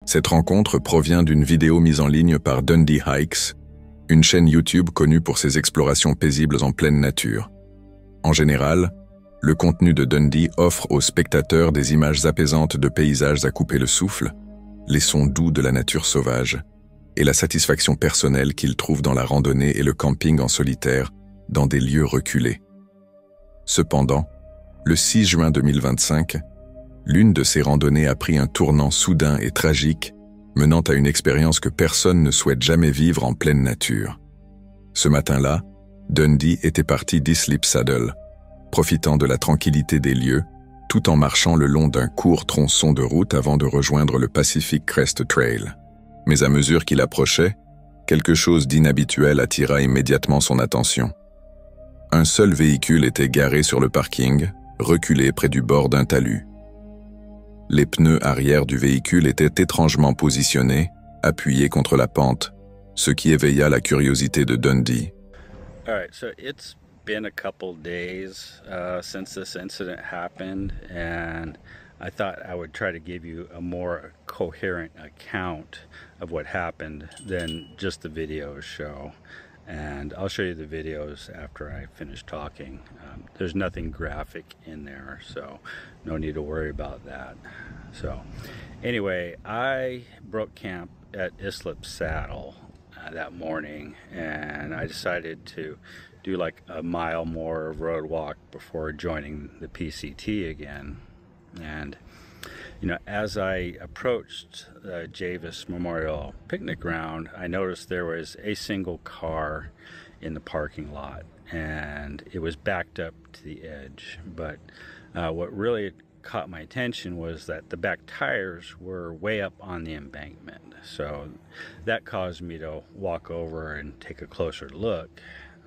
Cette rencontre provient d'une vidéo mise en ligne par Dundee Hikes, une chaîne YouTube connue pour ses explorations paisibles en pleine nature. En général, le contenu de Dundee offre aux spectateurs des images apaisantes de paysages à couper le souffle, les sons doux de la nature sauvage et la satisfaction personnelle qu'il trouve dans la randonnée et le camping en solitaire dans des lieux reculés. Cependant, le 6 juin 2025, l'une de ces randonnées a pris un tournant soudain et tragique, menant à une expérience que personne ne souhaite jamais vivre en pleine nature. Ce matin-là, Dundee était parti d'Islip Saddle, profitant de la tranquillité des lieux, tout en marchant le long d'un court tronçon de route avant de rejoindre le Pacific Crest Trail. Mais à mesure qu'il approchait, quelque chose d'inhabituel attira immédiatement son attention. Un seul véhicule était garé sur le parking, reculé près du bord d'un talus. Les pneus arrière du véhicule étaient étrangement positionnés, appuyés contre la pente, ce qui éveilla la curiosité de Dundee. All right, so it's been a couple days since this incident happened, and I thought I would try to give you a more coherent account of what happened than just the videos show. And I'll show you the videos after I finish talking. There's nothing graphic in there, so no need to worry about that. So anyway, I broke camp at Islip Saddle that morning, and I decided to do like a mile more road walk before joining the PCT again. And you know, as I approached the Javis Memorial Picnic Ground, I noticed there was a single car in the parking lot, and it was backed up to the edge. But what really caught my attention was that the back tires were way up on the embankment. So that caused me to walk over and take a closer look.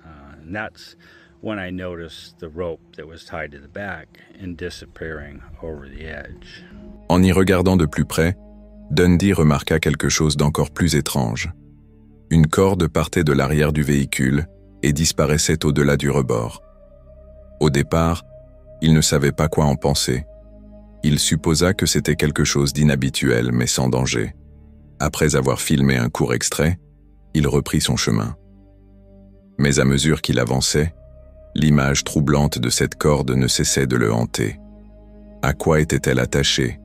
And that's when I noticed the rope that was tied to the back and disappearing over the edge. En y regardant de plus près, Dundee remarqua quelque chose d'encore plus étrange. Une corde partait de l'arrière du véhicule et disparaissait au-delà du rebord. Au départ, il ne savait pas quoi en penser. Il supposa que c'était quelque chose d'inhabituel mais sans danger. Après avoir filmé un court extrait, il reprit son chemin. Mais à mesure qu'il avançait, l'image troublante de cette corde ne cessait de le hanter. À quoi était-elle attachée?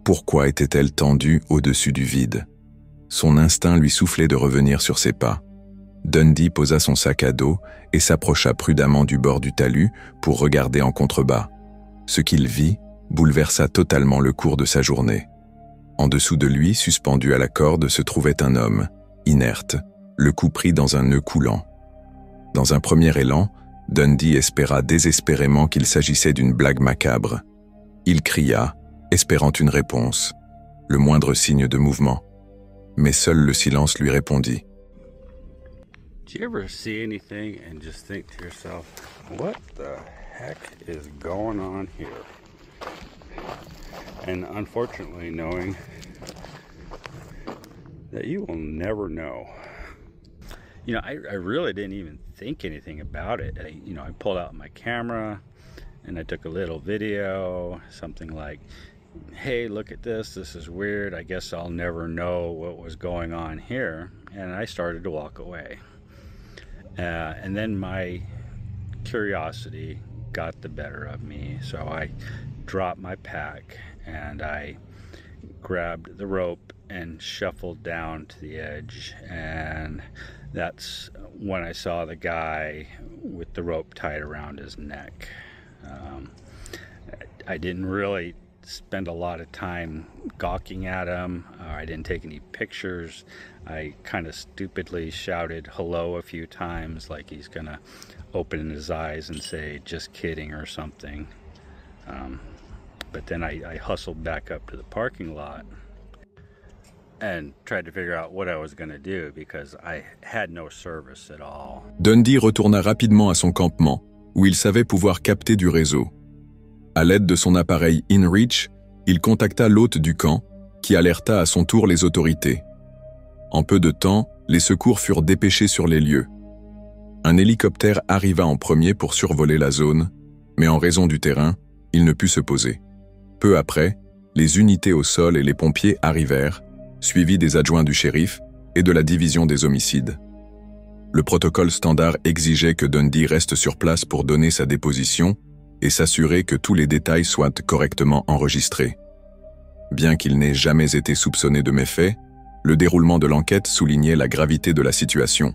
Pourquoi était-elle tendue au-dessus du vide? Son instinct lui soufflait de revenir sur ses pas. Dundee posa son sac à dos et s'approcha prudemment du bord du talus pour regarder en contrebas. Ce qu'il vit bouleversa totalement le cours de sa journée. En dessous de lui, suspendu à la corde, se trouvait un homme, inerte, le cou pris dans un nœud coulant. Dans un premier élan, Dundee espéra désespérément qu'il s'agissait d'une blague macabre. Il cria, espérant une réponse, le moindre signe de mouvement. Mais seul le silence lui répondit. Do you ever see anything and just think to yourself, what the heck is going on here? And unfortunately knowing that you will never know. You know, I really didn't even think anything about it. I pulled out my camera and I took a little video, something like, hey, look at this, this is weird, I guess I'll never know what was going on here. And I started to walk away. And then my curiosity got the better of me, so I dropped my pack and I grabbed the rope and shuffled down to the edge, and that's when I saw the guy with the rope tied around his neck. I didn't really spend a lot of time gawking at him. I didn't take any pictures. I kind of stupidly shouted hello a few times, like he's gonna open his eyes and say just kidding or something. But then I hustled back up to the parking lot and tried to figure out what I was going to do because I had no service at all. Dundee retourna rapidement à son campement, où il savait pouvoir capter du réseau. À l'aide de son appareil InReach, il contacta l'hôte du camp, qui alerta à son tour les autorités. En peu de temps, les secours furent dépêchés sur les lieux. Un hélicoptère arriva en premier pour survoler la zone, mais en raison du terrain, il ne put se poser. Peu après, les unités au sol et les pompiers arrivèrent, suivi des adjoints du shérif et de la division des homicides. Le protocole standard exigeait que Dundee reste sur place pour donner sa déposition et s'assurer que tous les détails soient correctement enregistrés. Bien qu'il n'ait jamais été soupçonné de méfaits, le déroulement de l'enquête soulignait la gravité de la situation.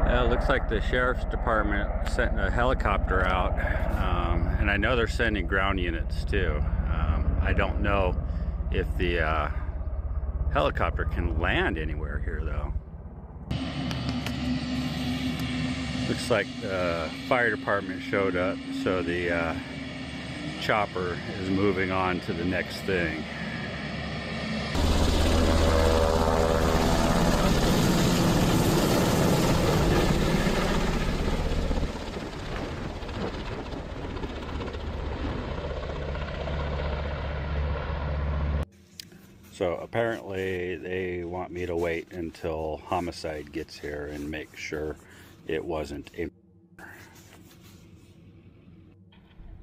It looks like the sheriff's department sent a helicopter out, and I know they're sending ground units too. I don't know if the helicopter can land anywhere here though. Looks like the fire department showed up, so the chopper is moving on to the next thing. So apparently they want me to wait until homicide gets here and make sure it wasn't a...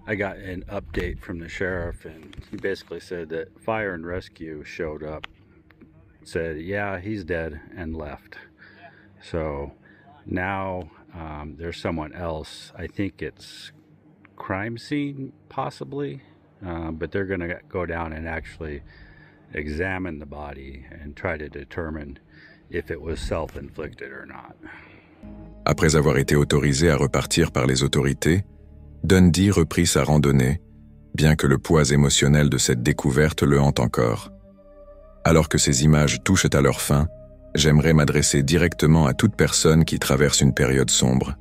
I got an update from the sheriff, and he basically said that fire and rescue showed up, said, yeah, he's dead, and left. So now there's someone else. I think it's crime scene, possibly, but they're going to go down and actually examine the body and try to determine if it was self-inflicted or not. Après avoir été autorisé à repartir par les autorités, Dundee reprit sa randonnée, bien que le poids émotionnel de cette découverte le hante encore. Alors que ces images touchent à leur fin, j'aimerais m'adresser directement à toute personne qui traverse une période sombre.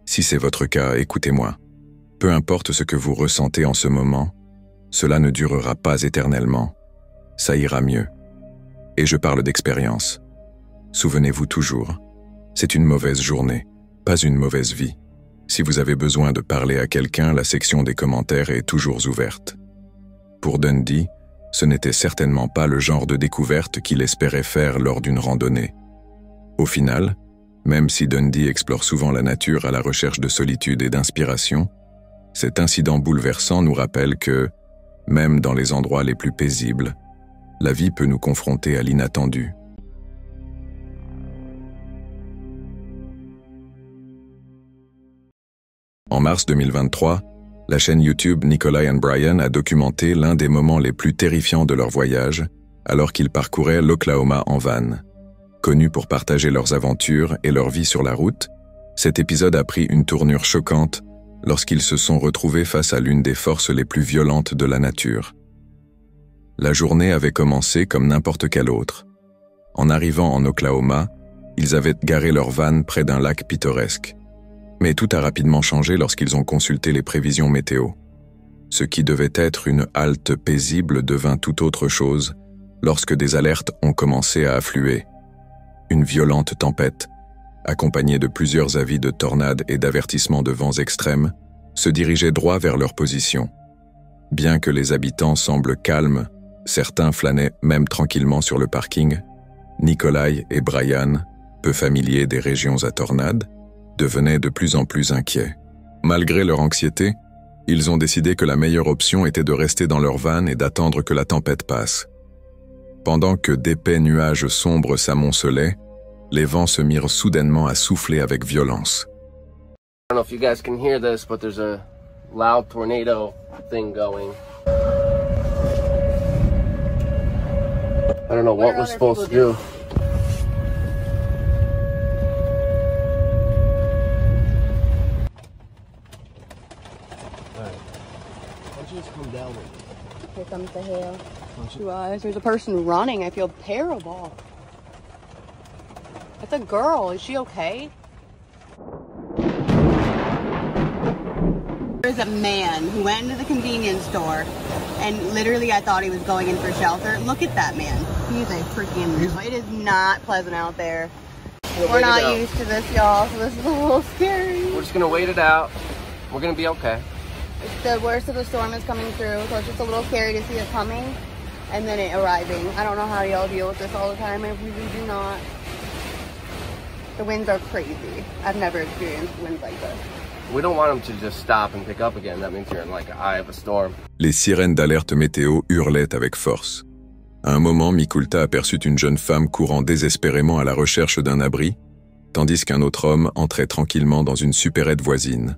Si c'est votre cas, écoutez-moi. Peu importe ce que vous ressentez en ce moment, cela ne durera pas éternellement. Ça ira mieux. Et je parle d'expérience. Souvenez-vous toujours, c'est une mauvaise journée, pas une mauvaise vie. Si vous avez besoin de parler à quelqu'un, la section des commentaires est toujours ouverte. Pour Dundee, ce n'était certainement pas le genre de découverte qu'il espérait faire lors d'une randonnée. Au final, même si Dundee explore souvent la nature à la recherche de solitude et d'inspiration, cet incident bouleversant nous rappelle que, même dans les endroits les plus paisibles, la vie peut nous confronter à l'inattendu. En mars 2023, la chaîne YouTube Nikolai & Brian a documenté l'un des moments les plus terrifiants de leur voyage, alors qu'ils parcouraient l'Oklahoma en van. Connus pour partager leurs aventures et leur vie sur la route, cet épisode a pris une tournure choquante lorsqu'ils se sont retrouvés face à l'une des forces les plus violentes de la nature. La journée avait commencé comme n'importe quelle autre. En arrivant en Oklahoma, ils avaient garé leur van près d'un lac pittoresque. Mais tout a rapidement changé lorsqu'ils ont consulté les prévisions météo. Ce qui devait être une halte paisible devint tout autre chose lorsque des alertes ont commencé à affluer. Une violente tempête, accompagnée de plusieurs avis de tornades et d'avertissements de vents extrêmes, se dirigeait droit vers leur position. Bien que les habitants semblent calmes, certains flânaient même tranquillement sur le parking. Nikolai et Brian, peu familiers des régions à tornades, devenaient de plus en plus inquiets. Malgré leur anxiété, ils ont décidé que la meilleure option était de rester dans leur van et d'attendre que la tempête passe. Pendant que d'épais nuages sombres s'amoncelaient, les vents se mirent soudainement à souffler avec violence. I don't know if you guys can hear this, but there's a loud tornado thing going. I don't know what we're supposed to do. Here comes the hail. There's a person running. I feel terrible. It's a girl. Is she okay? There's a man who went into the convenience store and literally I thought he was going in for shelter. Look at that man. He's a freaking... It is not pleasant out there. We're not used to this, y'all, so this is a little scary. We're just gonna wait it out. We're gonna be okay. The worst of the storm is coming through, so it's just a little scary to see it coming and then it arriving. I don't know how y'all deal with this all the time. I really do not. The winds are crazy. I've never experienced winds like this. We don't want them to just stop and pick up again. That means you're in like an eye of a storm. Les sirènes d'alerte météo hurlaient avec force. À un moment, Mikulta aperçut une jeune femme courant désespérément à la recherche d'un abri, tandis qu'un autre homme entrait tranquillement dans une supérette voisine.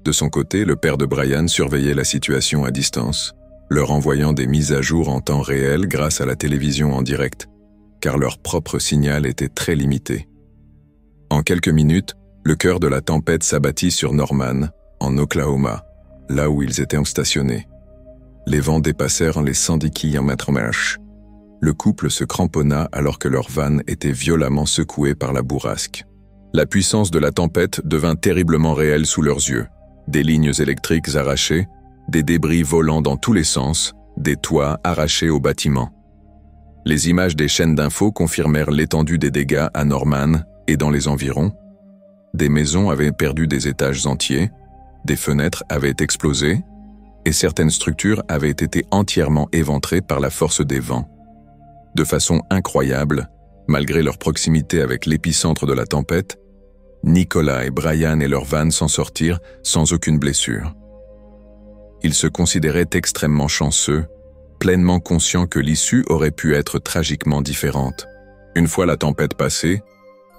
De son côté, le père de Brian surveillait la situation à distance, leur envoyant des mises à jour en temps réel grâce à la télévision en direct, car leur propre signal était très limité. En quelques minutes, le cœur de la tempête s'abattit sur Norman, en Oklahoma, là où ils étaient stationnés. Les vents dépassèrent les 110 km/h. Le couple se cramponna alors que leur van était violemment secoué par la bourrasque. La puissance de la tempête devint terriblement réelle sous leurs yeux. Des lignes électriques arrachées, des débris volant dans tous les sens, des toits arrachés aux bâtiments. Les images des chaînes d'infos confirmèrent l'étendue des dégâts à Norman et dans les environs. Des maisons avaient perdu des étages entiers, des fenêtres avaient explosé, et certaines structures avaient été entièrement éventrées par la force des vents. De façon incroyable, malgré leur proximité avec l'épicentre de la tempête, Nicolas et Brian et leur van s'en sortirent sans aucune blessure. Ils se considéraient extrêmement chanceux, pleinement conscients que l'issue aurait pu être tragiquement différente. Une fois la tempête passée,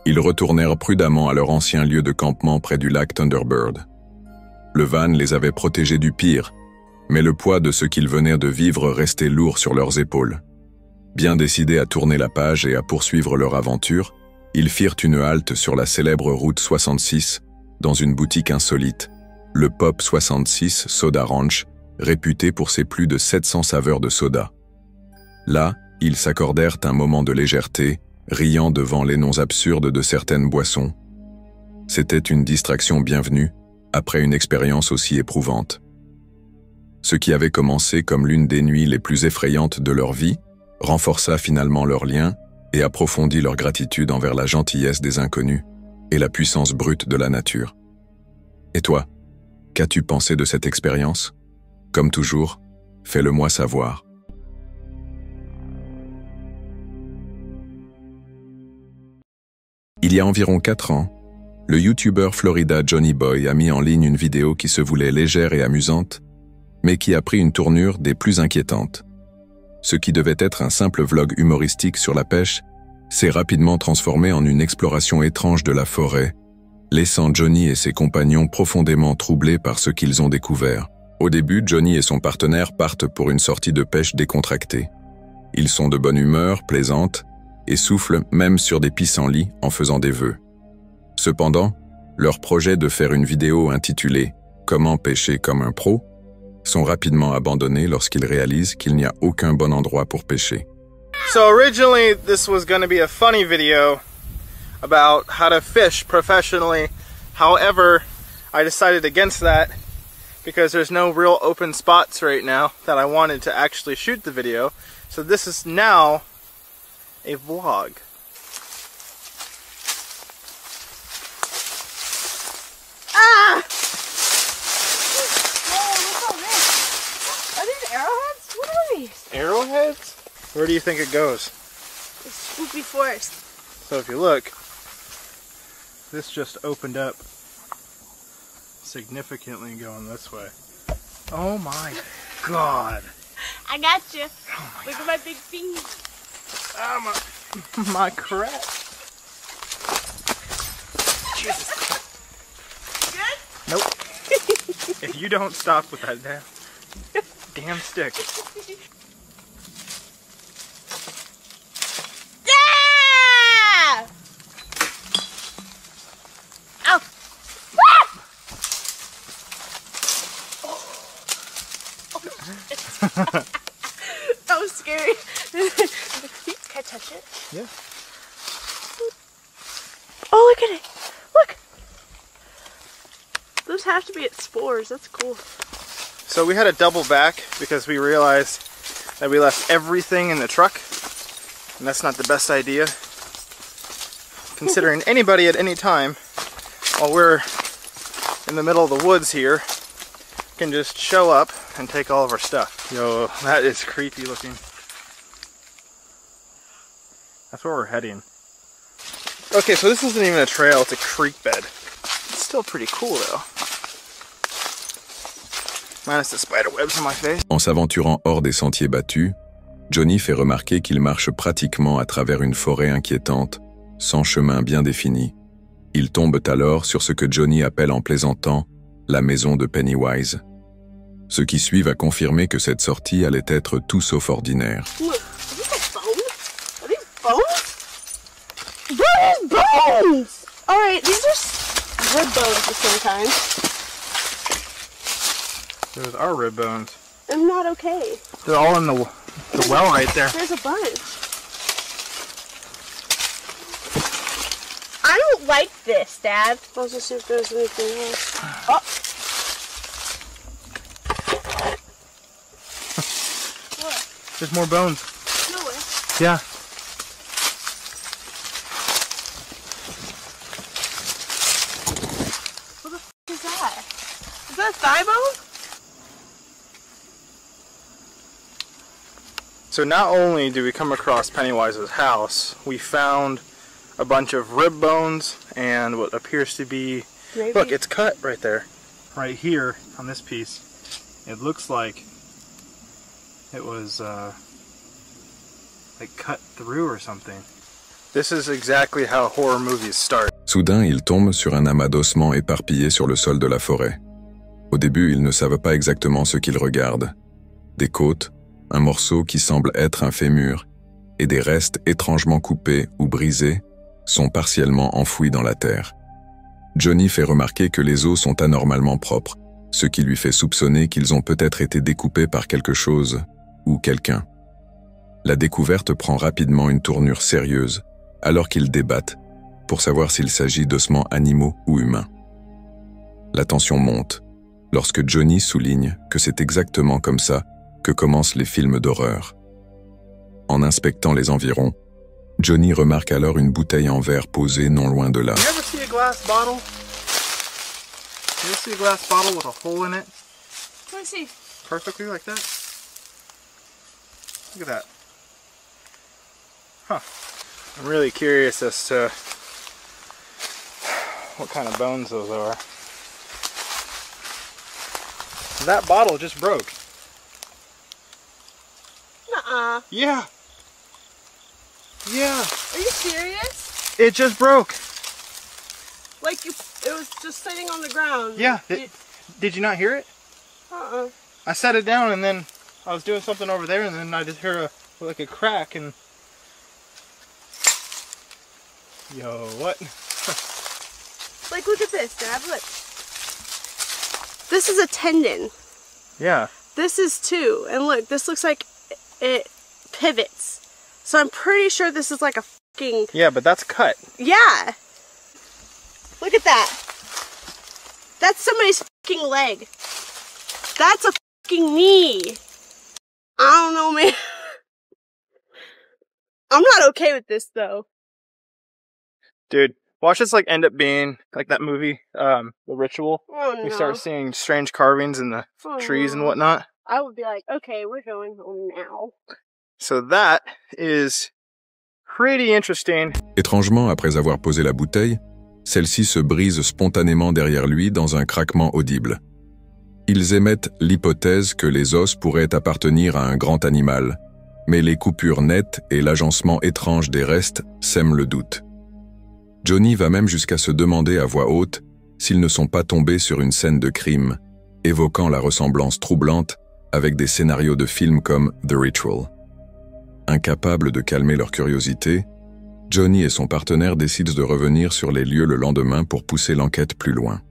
ils retournèrent prudemment à leur ancien lieu de campement près du lac Thunderbird. Le van les avait protégés du pire, mais le poids de ce qu'ils venaient de vivre restait lourd sur leurs épaules. Bien décidés à tourner la page et à poursuivre leur aventure, ils firent une halte sur la célèbre route 66 dans une boutique insolite, le Pop 66 Soda Ranch, réputé pour ses plus de 700 saveurs de soda. Là, ils s'accordèrent un moment de légèreté, riant devant les noms absurdes de certaines boissons. C'était une distraction bienvenue, après une expérience aussi éprouvante. Ce qui avait commencé comme l'une des nuits les plus effrayantes de leur vie, renforça finalement leur lien et approfondit leur gratitude envers la gentillesse des inconnus et la puissance brute de la nature. Et toi, qu'as-tu pensé de cette expérience? Comme toujours, fais-le-moi savoir. Il y a environ 4 ans, le YouTuber Florida Johnny Boy a mis en ligne une vidéo qui se voulait légère et amusante, mais qui a pris une tournure des plus inquiétantes. Ce qui devait être un simple vlog humoristique sur la pêche s'est rapidement transformé en une exploration étrange de la forêt, laissant Johnny et ses compagnons profondément troublés par ce qu'ils ont découvert. Au début, Johnny et son partenaire partent pour une sortie de pêche décontractée. Ils sont de bonne humeur, plaisantes, et soufflent même sur des pissenlits en faisant des vœux. Cependant, leur projet de faire une vidéo intitulée « Comment pêcher comme un pro » sont rapidement abandonnés lorsqu'ils réalisent qu'il n'y a aucun bon endroit pour pêcher. So originally this was going to be a funny video about how to fish professionally. However, I decided against that because there's no real open spots right now that I wanted to actually shoot the video. So this is now a vlog. Ah! Whoa, look at this. Are these arrowheads? What are these? Arrowheads? Where do you think it goes? It's spooky forest. So if you look, this just opened up significantly going this way. Oh my god. I got you. Oh my Look god. at my big finger. Oh my crap. Jesus. Good? Nope. If you don't stop with that damn stick. Yeah! Ow! That was scary. Can I touch it? Yeah. Oh, look at it. Look. Those have to be its spores. That's cool. So we had to double back because we realized that we left everything in the truck, and that's not the best idea, considering anybody at any time while we're in the middle of the woods here can just show up and take all of our stuff. Yo, that is creepy looking. That's where we're heading. Okay, so this isn't even a trail, it's a creek bed. It's still pretty cool though. Minus the spider webs on my face. En s'aventurant hors des sentiers battus, Johnny fait remarquer qu'il marche pratiquement à travers une forêt inquiétante, sans chemin bien défini. Ils tombent alors sur ce que Johnny appelle en plaisantant la maison de Pennywise. Ce qui suit va confirmer que cette sortie allait être tout sauf ordinaire. Bones! Alright, these are rib bones of some kind. Those are rib bones. I'm not okay. They're all in the well right there. There's a bunch. I don't like this, Dad. Let's just see if there's anything else. Oh! What? There's more bones. No way. Yeah. What the f is that? Is that a thigh bone? So not only do we come across Pennywise's house, we found a bunch of rib bones and what appears to be, Maybe. look, it's cut right there. Right here on this piece. It looks like it was like cut through or something. This is exactly how horror movies start. Soudain, ils tombent sur un amas d'ossements éparpillés sur le sol de la forêt. Au début, ils ne savent pas exactement ce qu'ils regardent. Des côtes, un morceau qui semble être un fémur, et des restes étrangement coupés ou brisés sont partiellement enfouis dans la terre. Johnny fait remarquer que les os sont anormalement propres, ce qui lui fait soupçonner qu'ils ont peut-être été découpés par quelque chose ou quelqu'un. La découverte prend rapidement une tournure sérieuse, alors qu'ils débattent pour savoir s'il s'agit d'ossements animaux ou humains. La tension monte, lorsque Johnny souligne que c'est exactement comme ça que commencent les films d'horreur. En inspectant les environs, Johnny remarque alors une bouteille en verre posée non loin de là. You ever see a glass bottle? You ever see a glass bottle with a hole in it? Let me see. Perfectly like that? Look at that. Huh. I'm really curious as to what kind of bones those are. That bottle just broke. Nuh-uh. Yeah. Yeah. Are you serious? It just broke. Like it was just sitting on the ground. Yeah. Did you not hear it? Uh-uh. I set it down and then I was doing something over there and then I just heard like a crack and... Yo, what? Like, look at this, Dad, look. This is a tendon. Yeah. This is too. And look, this looks like it pivots. So I'm pretty sure this is like a fucking... Yeah, but that's cut. Yeah. Look at that. That's somebody's fucking leg. That's a fucking knee. I don't know, man. I'm not okay with this, though. Dude, watch this like end up being like that movie, The Ritual. Oh, no. We start seeing strange carvings in the trees and whatnot. I would be like, okay, we're going home now. So that is pretty interesting. Étrangement, après avoir posé la bouteille, celle-ci se brise spontanément derrière lui dans un craquement audible. Ils émettent l'hypothèse que les os pourraient appartenir à un grand animal, mais les coupures nettes et l'agencement étrange des restes sèment le doute. Johnny va même jusqu'à se demander à voix haute s'ils ne sont pas tombés sur une scène de crime, évoquant la ressemblance troublante avec des scénarios de films comme The Ritual. Incapables de calmer leur curiosité, Johnny et son partenaire décident de revenir sur les lieux le lendemain pour pousser l'enquête plus loin.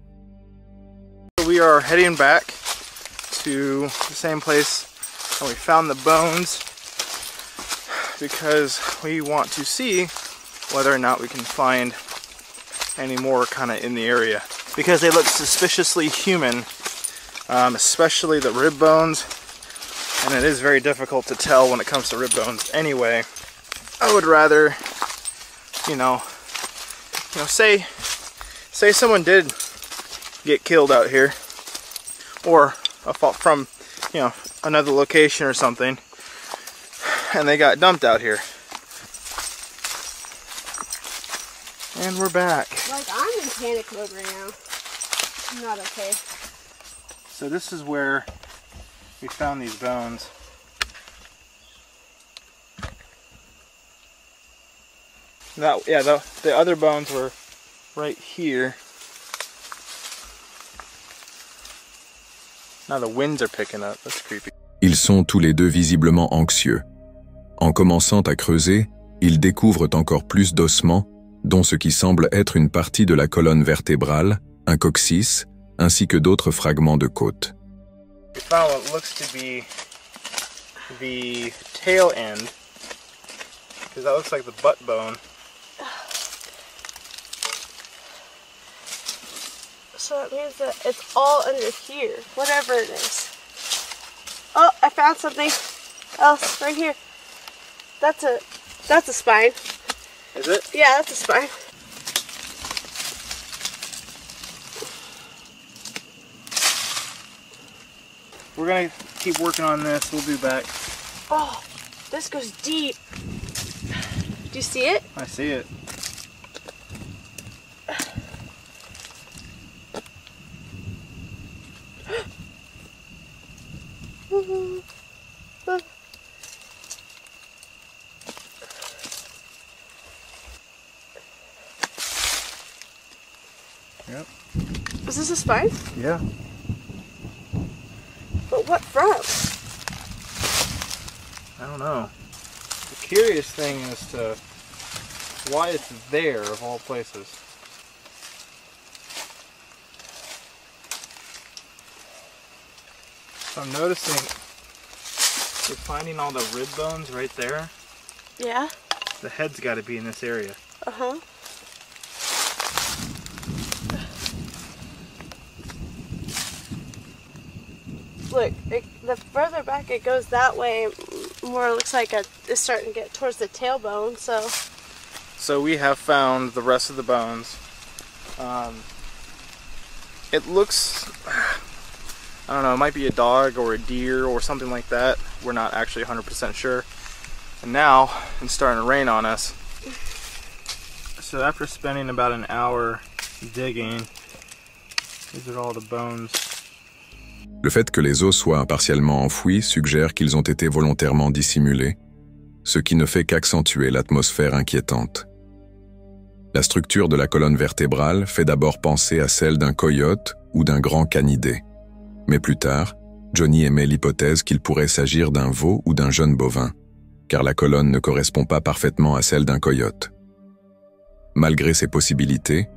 We are heading back to the same place where we found the bones because we want to see whether or not we can find any more kind of in the area because they look suspiciously human, especially the rib bones, and it is very difficult to tell when it comes to rib bones anyway. I would rather, say someone did get killed out here or from, another location or something and they got dumped out here. And we're back. Like, I'm in panic mode right now. I'm not okay. So this is where we found these bones. The other bones were right here. Now the winds are picking up. That's creepy. Ils sont tous les deux visiblement anxieux. En commençant à creuser, ils découvrent encore plus d'ossements, dont ce qui semble être une partie de la colonne vertébrale, un coccyx, ainsi que d'autres fragments de côte. We found what looks to be the tail end, because that looks like the butt bone. So that means that it's all under here, whatever it is. Oh, I found something else right here. That's a spine. Is it? Yeah, that's a spine. We're gonna keep working on this. We'll be back. Oh, this goes deep. Do you see it? I see it. Yep. Is this a spine? Yeah. But what from? I don't know. The curious thing is to why it's there of all places. So I'm noticing we're finding all the rib bones right there. Yeah. The head's got to be in this area. Uh-huh. Look, the further back it goes that way, more looks like it's starting to get towards the tailbone, so... So we have found the rest of the bones. It looks... I don't know, it might be a dog or a deer or something like that. We're not actually 100% sure. And now, it's starting to rain on us. So after spending about an hour digging, these are all the bones. Le fait que les os soient partiellement enfouis suggère qu'ils ont été volontairement dissimulés, ce qui ne fait qu'accentuer l'atmosphère inquiétante. La structure de la colonne vertébrale fait d'abord penser à celle d'un coyote ou d'un grand canidé. Mais plus tard, Johnny émet l'hypothèse qu'il pourrait s'agir d'un veau ou d'un jeune bovin, car la colonne ne correspond pas parfaitement à celle d'un coyote. Malgré ces possibilités,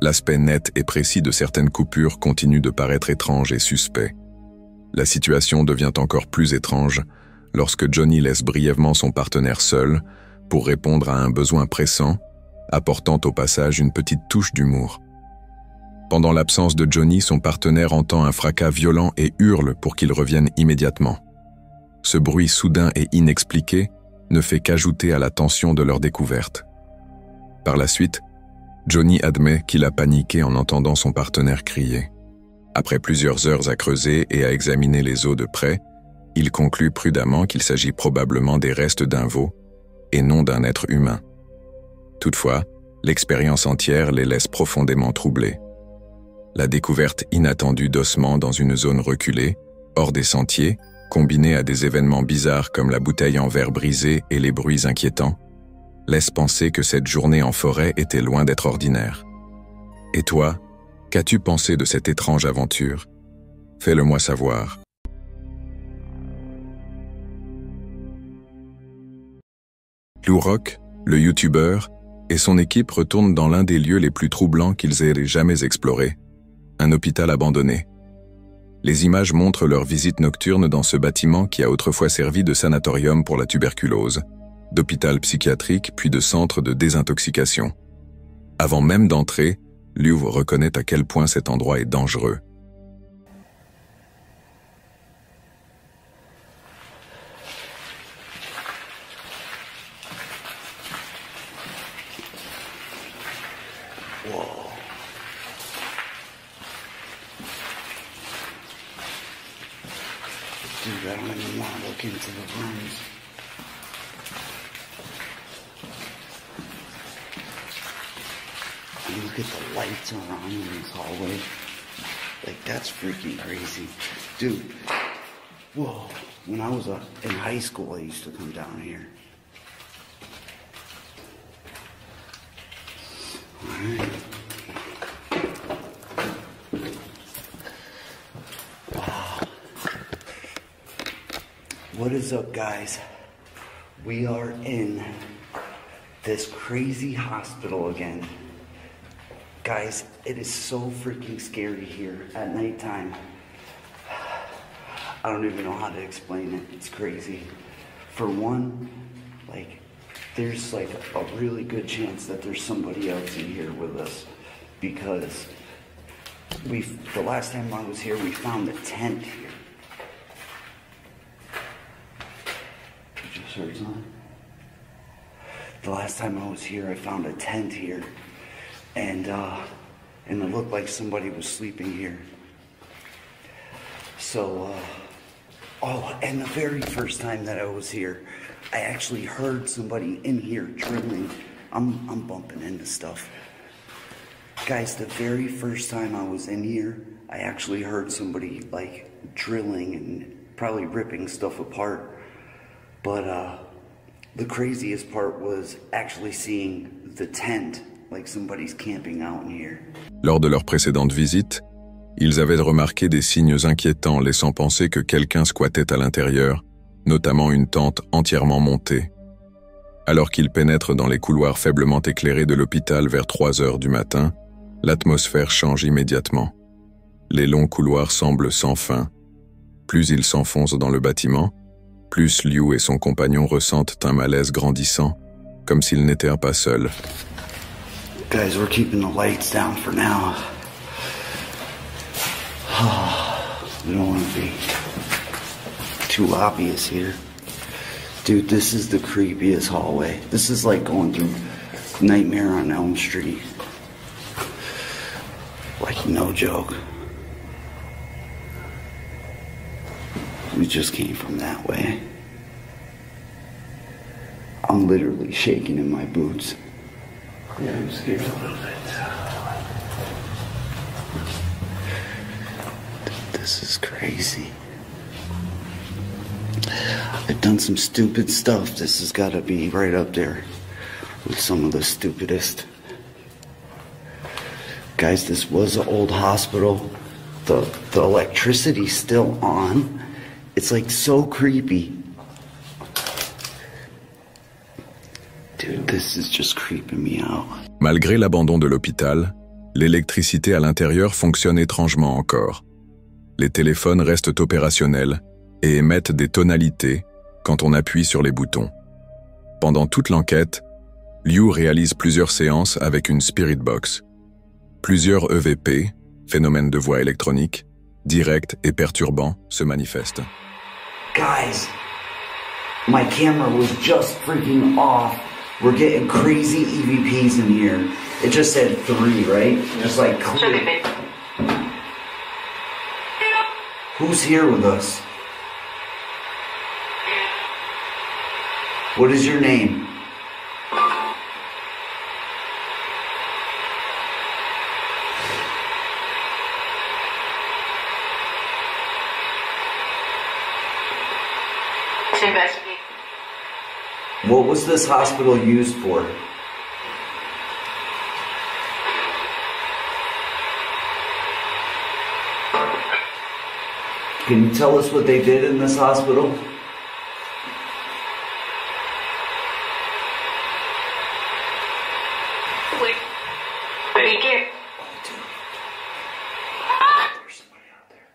l'aspect net et précis de certaines coupures continue de paraître étrange et suspect. La situation devient encore plus étrange lorsque Johnny laisse brièvement son partenaire seul pour répondre à un besoin pressant, apportant au passage une petite touche d'humour. Pendant l'absence de Johnny, son partenaire entend un fracas violent et hurle pour qu'il revienne immédiatement. Ce bruit soudain et inexpliqué ne fait qu'ajouter à la tension de leur découverte. Par la suite, Johnny admet qu'il a paniqué en entendant son partenaire crier. Après plusieurs heures à creuser et à examiner les os de près, il conclut prudemment qu'il s'agit probablement des restes d'un veau et non d'un être humain. Toutefois, l'expérience entière les laisse profondément troublés. La découverte inattendue d'ossements dans une zone reculée, hors des sentiers, combinée à des événements bizarres comme la bouteille en verre brisée et les bruits inquiétants, laisse penser que cette journée en forêt était loin d'être ordinaire. Et toi, qu'as-tu pensé de cette étrange aventure? Fais-le-moi savoir. Lou Rock, le youtubeur, et son équipe retournent dans l'un des lieux les plus troublants qu'ils aient jamais explorés, un hôpital abandonné. Les images montrent leur visite nocturne dans ce bâtiment qui a autrefois servi de sanatorium pour la tuberculose, d'hôpital psychiatrique puis de centre de désintoxication. Avant même d'entrer, Liu reconnaît à quel point cet endroit est dangereux. Dude, I don't even want to look into the rooms. And look at the lights around in this hallway. Like, that's freaking crazy. Dude, whoa. When I was in high school, I used to come down here. What is up, guys? We are in this crazy hospital again. Guys, it is so freaking scary here at nighttime. I don't even know how to explain it. It's crazy. For one, like, there's like a really good chance that there's somebody else in here with us, because the last time I was here, we found a tent here. You just heard something? The last time I was here, I found a tent here, and it looked like somebody was sleeping here. So, oh, and the very first time that I was here, I actually heard somebody in here drilling. I'm bumping into stuff. Guys, the very first time I was in here, I actually heard somebody like drilling and probably ripping stuff apart. But the craziest part was actually seeing the tent, like somebody's camping out in here. Lors de leur précédente visite, ils avaient remarqué des signes inquiétants laissant penser que quelqu'un squattait à l'intérieur, notamment une tente entièrement montée. Alors qu'ils pénètrent dans les couloirs faiblement éclairés de l'hôpital vers 3 heures du matin, l'atmosphère change immédiatement. Les longs couloirs semblent sans fin. Plus ils s'enfoncent dans le bâtiment, plus Liu et son compagnon ressentent un malaise grandissant, comme s'ils n'étaient pas seuls. Guys, we're keeping the lights down for now. We don't want to be too obvious here. Dude, this is the creepiest hallway. This is like going through Nightmare on Elm Street. Like, no joke. We just came from that way. I'm literally shaking in my boots. Yeah, I'm scared a little bit. This is crazy. I've done some stupid stuff. This has got to be right up there with some of the stupidest. Guys, this was an old hospital. The electricity's still on. It's like so creepy. Dude, this is just creeping me out. Malgré l'abandon de l'hôpital, l'électricité à l'intérieur fonctionne étrangement encore. Les téléphones restent opérationnels et émettent des tonalités quand on appuie sur les boutons. Pendant toute l'enquête, Liu réalise plusieurs séances avec une spirit box. Plusieurs EVP, phénomènes de voix électronique, directs et perturbants, se manifestent. Guys, my camera was just freaking off. We're getting crazy EVPs in here. It just said 3, right? Just like clear. Who's here with us? What is your name? Investigate. What was this hospital used for? Can you tell us what they did in this hospital? Wait. Be careful. Oh, dude. There's somebody out there.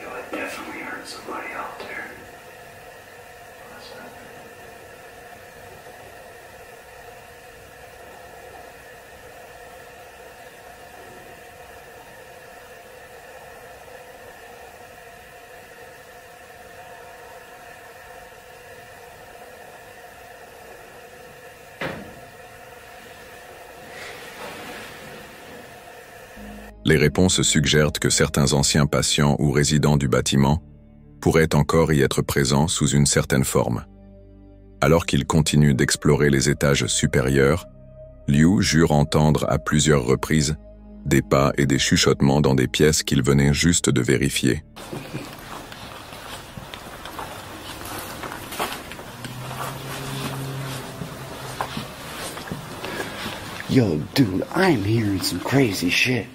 Yo, I definitely heard somebody out there. What's that? Les réponses suggèrent que certains anciens patients ou résidents du bâtiment pourraient encore y être présents sous une certaine forme. Alors qu'il continue d'explorer les étages supérieurs, Liu jure entendre à plusieurs reprises des pas et des chuchotements dans des pièces qu'il venait juste de vérifier. Yo, dude, I'm hearing some crazy shit.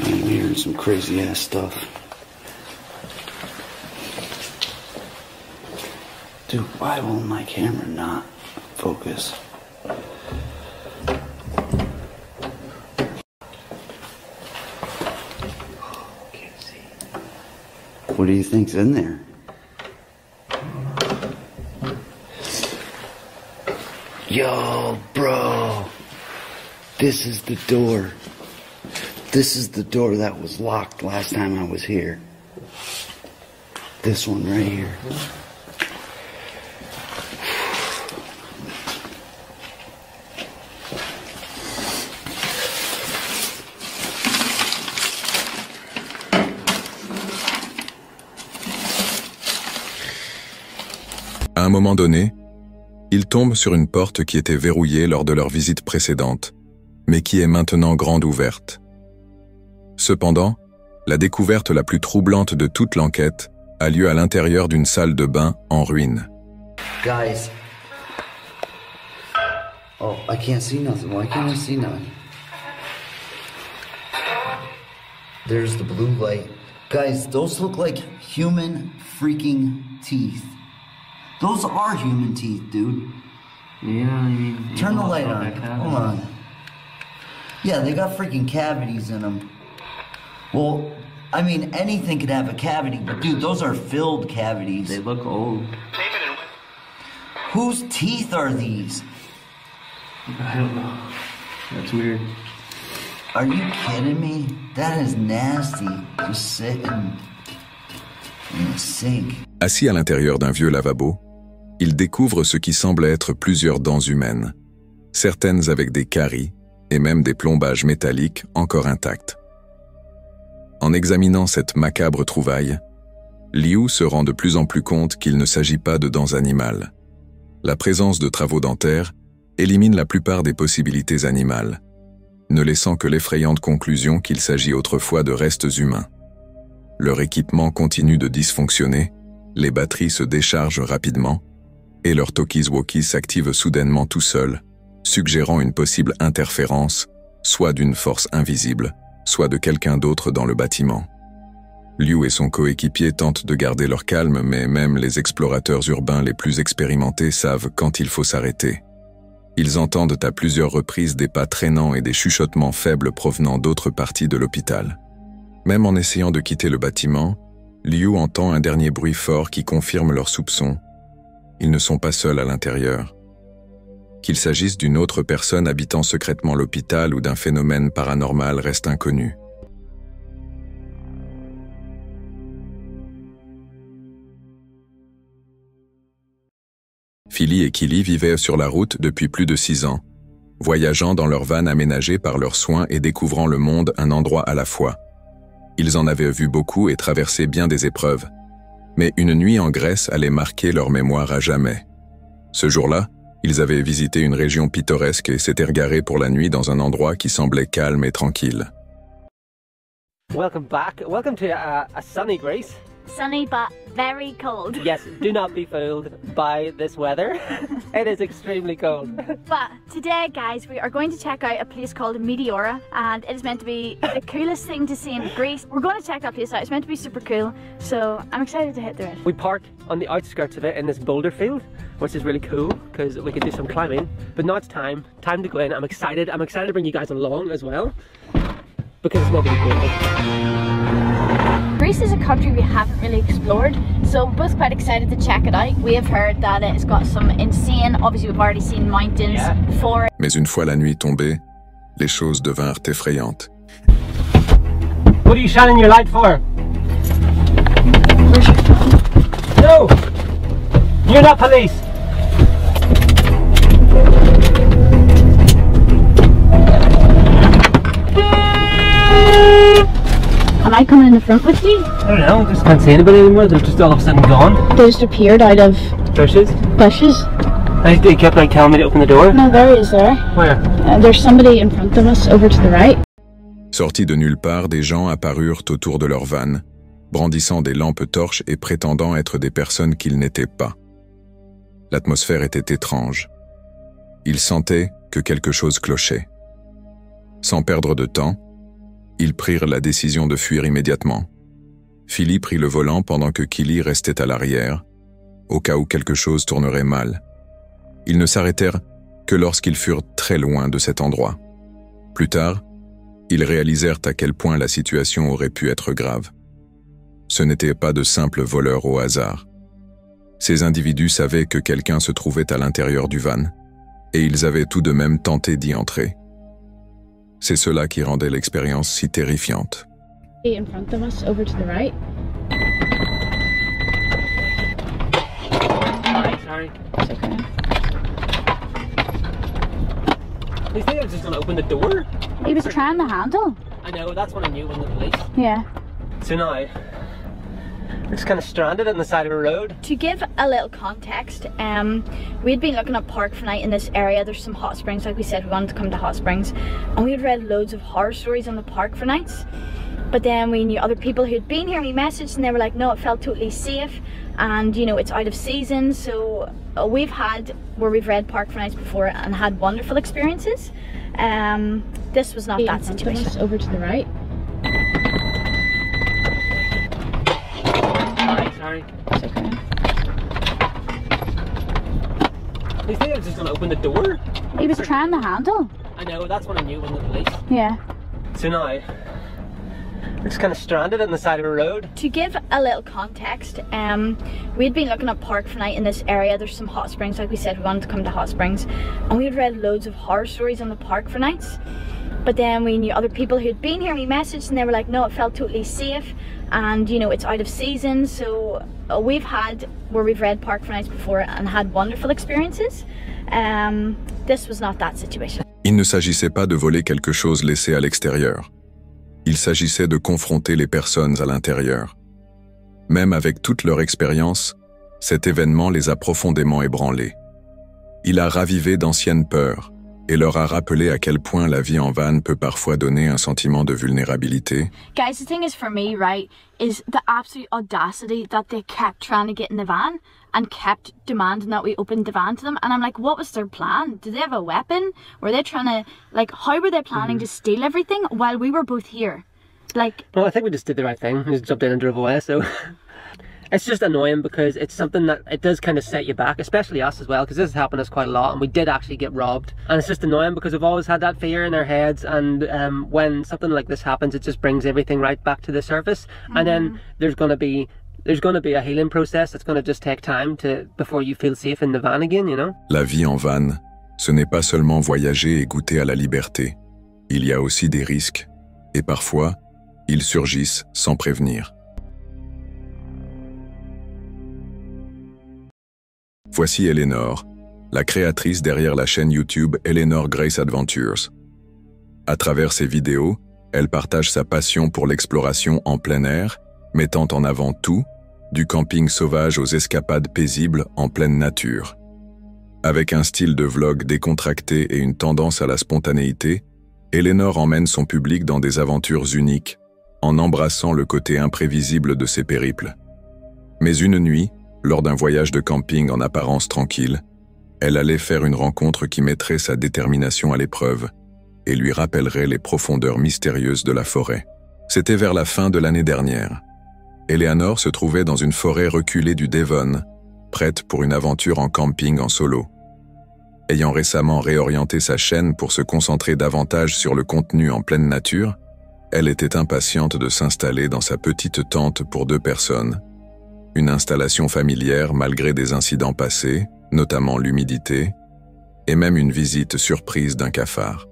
I'm hearing some crazy ass stuff. Dude, why won't my camera not focus? Can't see. What do you think's in there? Yo, bro, this is the door. This is the door that was locked last time I was here. This one right here. À un moment donné, ils tombent sur une porte qui était verrouillée lors de leur visite précédente, mais qui est maintenant grande ouverte. Cependant, la découverte la plus troublante de toute l'enquête a lieu à l'intérieur d'une salle de bain en ruine. Guys. Oh, I can't see nothing. Why can't I see nothing? There's the blue light. Guys, those look like human freaking teeth. Those are human teeth, dude. Yeah, I mean... Turn the light on. Hold on. Yeah, they got freaking cavities in them. Well, I mean, anything could have a cavity, but dude, those are filled cavities. They look old. Whose teeth are these? I don't know. That's weird. Are you kidding me? That is nasty. Just sitting in a sink. Assis à l'intérieur d'un vieux lavabo, ils découvrent ce qui semble être plusieurs dents humaines, certaines avec des caries et même des plombages métalliques encore intacts. En examinant cette macabre trouvaille, Liu se rend de plus en plus compte qu'il ne s'agit pas de dents animales. La présence de travaux dentaires élimine la plupart des possibilités animales, ne laissant que l'effrayante conclusion qu'il s'agit autrefois de restes humains. Leur équipement continue de dysfonctionner, les batteries se déchargent rapidement, et leur talkies-walkies s'active soudainement tout seul, suggérant une possible interférence, soit d'une force invisible, soit de quelqu'un d'autre dans le bâtiment. Liu et son coéquipier tentent de garder leur calme, mais même les explorateurs urbains les plus expérimentés savent quand il faut s'arrêter. Ils entendent à plusieurs reprises des pas traînants et des chuchotements faibles provenant d'autres parties de l'hôpital. Même en essayant de quitter le bâtiment, Liu entend un dernier bruit fort qui confirme leurs soupçons. Ils ne sont pas seuls à l'intérieur. Qu'il s'agisse d'une autre personne habitant secrètement l'hôpital ou d'un phénomène paranormal reste inconnu. Philly et Killy vivaient sur la route depuis plus de 6 ans, voyageant dans leur van aménagée par leurs soins et découvrant le monde un endroit à la fois. Ils en avaient vu beaucoup et traversé bien des épreuves, mais une nuit en Grèce allait marquer leur mémoire à jamais. Ce jour-là, ils avaient visité une région pittoresque et s'étaient garés pour la nuit dans un endroit qui semblait calme et tranquille. Welcome back. Welcome to a sunny Greece. Sunny but very cold. Yes, do not be fooled by this weather. It is extremely cold. But today, guys, we are going to check out a place called Meteora, and it is meant to be the coolest thing to see in Greece. We're going to check that place out. It's meant to be super cool, so I'm excited to hit through it. We parked on the outskirts of it in this boulder field, which is really cool because we could do some climbing. But now it's time to go in. I'm excited to bring you guys along as well because it's not going to be cool. Greece is a country we haven't really explored, so we're both quite excited to check it out. We have heard that it's got some insane, obviously we've already seen mountains, forests. Mais une fois la nuit tombée, les choses devinrent effrayantes. What are you shining your light for? No! You're not police! Am I coming in the front with you? I don't know, I just can't see anybody anymore. They're just all of a sudden gone. They just appeared out of Bushes? bushes. They kept like telling me to open the door. No, there he is there. Where? There's somebody in front of us over to the right. Sortis de nulle part, des gens apparurent autour de leur van, brandissant des lampes torches et prétendant être des personnes qu'ils n'étaient pas. L'atmosphère était étrange. Ils sentaient que quelque chose clochait. Sans perdre de temps, ils prirent la décision de fuir immédiatement. Philly prit le volant pendant que Killy restait à l'arrière, au cas où quelque chose tournerait mal. Ils ne s'arrêtèrent que lorsqu'ils furent très loin de cet endroit. Plus tard, ils réalisèrent à quel point la situation aurait pu être grave. Ce n'étaient pas de simples voleurs au hasard. Ces individus savaient que quelqu'un se trouvait à l'intérieur du van, et ils avaient tout de même tenté d'y entrer. C'est cela qui rendait l'expérience si terrifiante. In front of us over to the right. Sorry. It's okay. You think I was just gonna open the door? He was trying the handle. I know, that's when I knew it wasn't the police. Yeah. So now, we're just kind of stranded on the side of a road. To give a little context, we'd been looking at park for night in this area. There's some hot springs, like we said, we wanted to come to hot springs. And we had read loads of horror stories on the park for nights. But then we knew other people who'd been here, we messaged and they were like, no, it felt totally safe. And you know, it's out of season. So we've had, where we've read park for nights before and had wonderful experiences. This was not that situation. Over to the right. Sorry. It's okay. You think I was just gonna open the door? He was trying the handle. I know, that's when I knew it wasn't the police. Yeah. So now, we're just kind of stranded on the side of a road. To give a little context, we'd been looking at park for night in this area. There's some hot springs, like we said, we wanted to come to hot springs. And we had read loads of horror stories on the park for nights. But then we knew other people who'd been here, we messaged and they were like, no, it felt totally safe. And you know, it's out of season. So we've had, where we've read park for nights before and had wonderful experiences. This was not that situation. Il ne s'agissait pas de voler quelque chose laissé à l'extérieur. Il s'agissait de confronter les personnes à l'intérieur. Même avec toute leur expérience, cet événement les a profondément ébranlés. Il a ravivé d'anciennes peurs et leur a rappelé à quel point la vie en van peut parfois donner un sentiment de vulnérabilité. Guys, the thing is for me, right, is the absolute audacity that they kept trying to get in the van and kept demanding that we open the van to them. And I'm like, what was their plan? Did they have a weapon? Were they trying to, like, how were they planning to steal everything while we were both here? Like, well, I think we just did the right thing. We just jumped in and drove away, so... It's just annoying because it's something that it does kind of set you back, especially us as well, because this has happened to us quite a lot and we did actually get robbed. And it's just annoying because we've always had that fear in our heads, and when something like this happens, it just brings everything right back to the surface. And then there's going to be a healing process. It's going to just take time before you feel safe in the van again, you know? La vie en van, ce n'est pas seulement voyager et goûter à la liberté. Il y a aussi des risques, et parfois, ils surgissent sans prévenir. Voici Eleanor, la créatrice derrière la chaîne YouTube Eleanor Grace Adventures. À travers ses vidéos, elle partage sa passion pour l'exploration en plein air, mettant en avant tout, du camping sauvage aux escapades paisibles en pleine nature. Avec un style de vlog décontracté et une tendance à la spontanéité, Eleanor emmène son public dans des aventures uniques, en embrassant le côté imprévisible de ses périples. Mais une nuit, lors d'un voyage de camping en apparence tranquille, elle allait faire une rencontre qui mettrait sa détermination à l'épreuve et lui rappellerait les profondeurs mystérieuses de la forêt. C'était vers la fin de l'année dernière. Eleanor se trouvait dans une forêt reculée du Devon, prête pour une aventure en camping en solo. Ayant récemment réorienté sa chaîne pour se concentrer davantage sur le contenu en pleine nature, elle était impatiente de s'installer dans sa petite tente pour 2 personnes. Une installation familière malgré des incidents passés, notamment l'humidité, et même une visite surprise d'un cafard.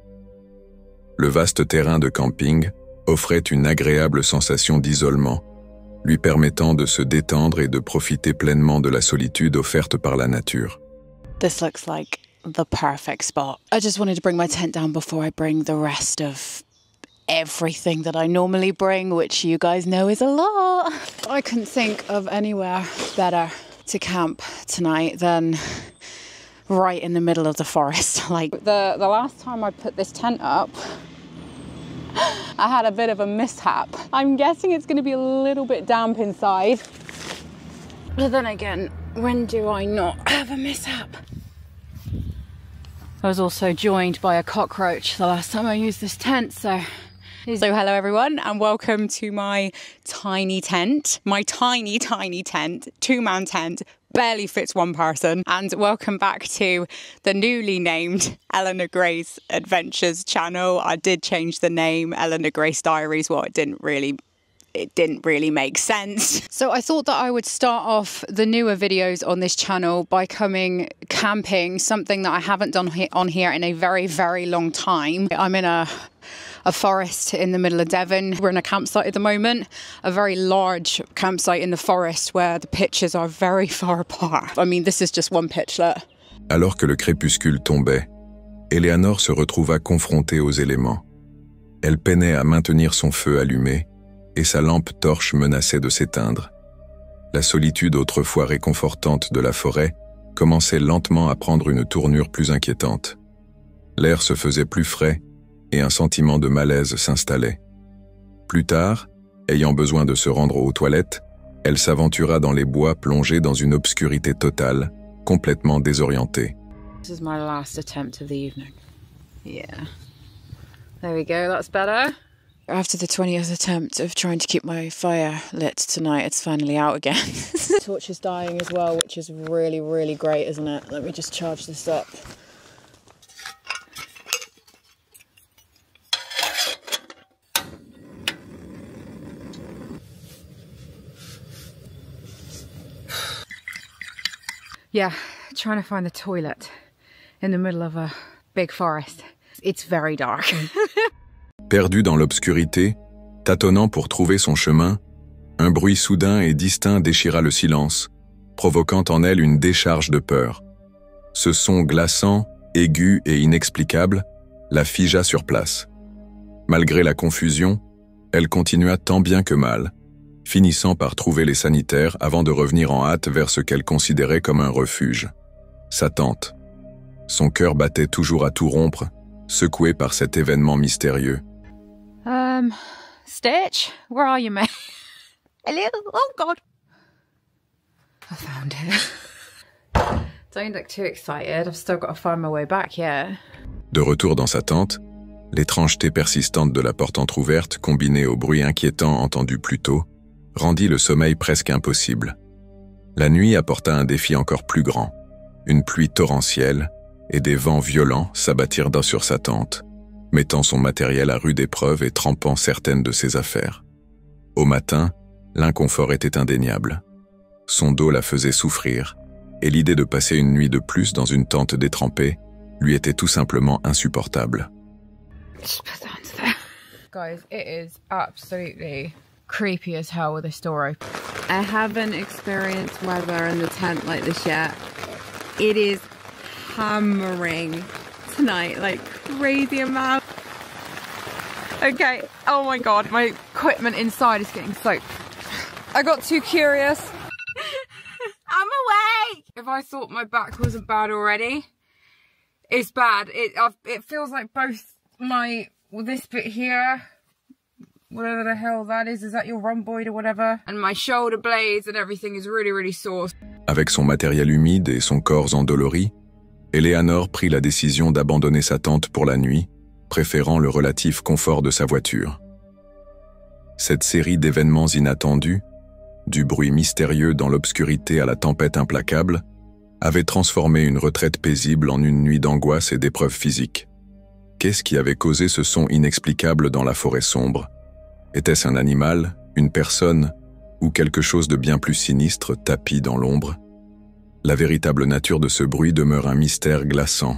Le vaste terrain de camping offrait une agréable sensation d'isolement, lui permettant de se détendre et de profiter pleinement de la solitude offerte par la nature. This looks like the perfect spot. I just wanted to bring my tent down before I bring the rest of everything that I normally bring, which you guys know is a lot. I couldn't think of anywhere better to camp tonight than right in the middle of the forest. Like the last time I put this tent up, I had a bit of a mishap. I'm guessing it's going to be a little bit damp inside. But then again, when do I not have a mishap? I was also joined by a cockroach the last time I used this tent, so hello everyone and welcome to my tiny tent. My tiny tent, two-man tent, barely fits one person. And welcome back to the newly named Eleanor Grace Adventures channel. I did change the name, Eleanor Grace Diaries. Well, it didn't really make sense. So I thought that I would start off the newer videos on this channel by coming camping, something that I haven't done on here in a very, very long time. I'm in a forest in the middle of Devon. We're in a campsite at the moment, a very large campsite in the forest where the pitches are very far apart. I mean, this is just one pitchlet. Alors que le crépuscule tombait, Eleanor se retrouva confrontée aux éléments. Elle peinait à maintenir son feu allumé et sa lampe torche menaçait de s'éteindre. La solitude autrefois réconfortante de la forêt commençait lentement à prendre une tournure plus inquiétante. L'air se faisait plus frais et un sentiment de malaise s'installait. Plus tard, ayant besoin de se rendre aux toilettes, elle s'aventura dans les bois plongée dans une obscurité totale, complètement désorientée. This is my last attempt of the evening. Yeah. There we go, that's better. After the 20th attempt of trying to keep my fire lit tonight, it's finally out again. The torch is dying as well, which is really, really great, isn't it? Let me just charge this up. Yeah, trying to find the toilet in the middle of a big forest. It's very dark. Perdu dans l'obscurité, tâtonnant pour trouver son chemin, un bruit soudain et distinct déchira le silence, provoquant en elle une décharge de peur. Ce son glaçant, aigu et inexplicable la figea sur place. Malgré la confusion, elle continua tant bien que mal, finissant par trouver les sanitaires avant de revenir en hâte vers ce qu'elle considérait comme un refuge, sa tente. Son cœur battait toujours à tout rompre, secoué par cet événement mystérieux. Stitch, where are you, mate? Hello? Oh, God. I found it. Don't look too excited. I've still got to find my way back, yeah. De retour dans sa tente, l'étrangeté persistante de la porte entr'ouverte, combinée au bruit inquiétant entendu plus tôt, rendit le sommeil presque impossible. La nuit apporta un défi encore plus grand. Une pluie torrentielle et des vents violents s'abattirent sur sa tente, mettant son matériel à rude épreuve et trempant certaines de ses affaires. Au matin, l'inconfort était indéniable. Son dos la faisait souffrir, et l'idée de passer une nuit de plus dans une tente détrempée lui était tout simplement insupportable. Guys, it is absolutely creepy as hell with this door open. I haven't experienced weather in the tent like this yet. It is hammering tonight, like crazy amount. Okay, oh my god, my equipment inside is getting soaked. I got too curious. I'm awake! If I thought my back wasn't bad already, it's bad. It feels like both this bit here, whatever the hell that is that your rhomboid or whatever, and my shoulder blades and everything is really, really sore. Avec son matériel humide et son corps endolori, Eleanor prit la décision d'abandonner sa tente pour la nuit, préférant le relatif confort de sa voiture. Cette série d'événements inattendus, du bruit mystérieux dans l'obscurité à la tempête implacable, avait transformé une retraite paisible en une nuit d'angoisse et d'épreuves physiques. Qu'est-ce qui avait causé ce son inexplicable dans la forêt sombre? Était-ce un animal, une personne, ou quelque chose de bien plus sinistre tapi dans l'ombre? La véritable nature de ce bruit demeure un mystère glaçant.